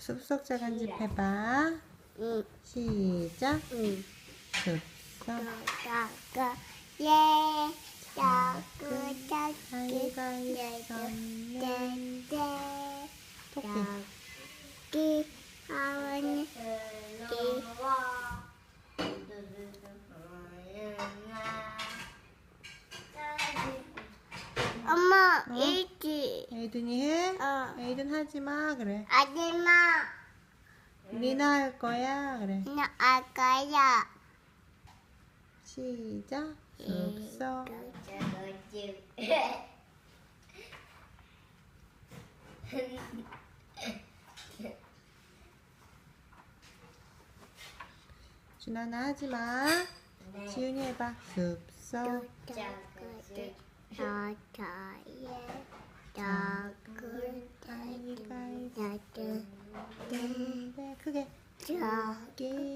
숲속 작은집 해봐. 응. 시작. 응. 숲속 예. 아이가 있었네. 토끼. 여기 하원이 엄마 일기 에이든이 해? 어. 에이든 하지마 그래. 아줌마 리나 할 거야 그래. 나 아까야 시작. 숲속 준아나 하지마. 지훈이 해봐. 숲속 작은 아이가 작은 있는데 크게 토끼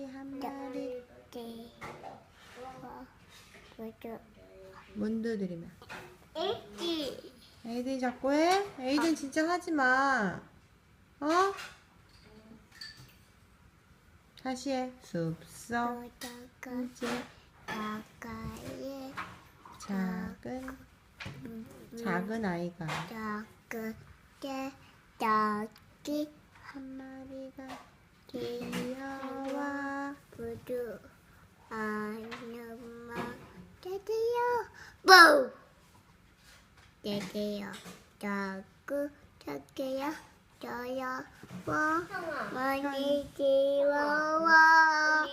한 마리 문 두드리면. 일기 에이든이 자꾸 해? 에이든 진짜 하지마. 어? 다시 해. 숲속 집 가까이 작은 아이가 작은 저기 한 마리가 뛰어와 부두 아줌마 저기요 뭐 저기요 저기요 저요 뭐 많이 뛰어와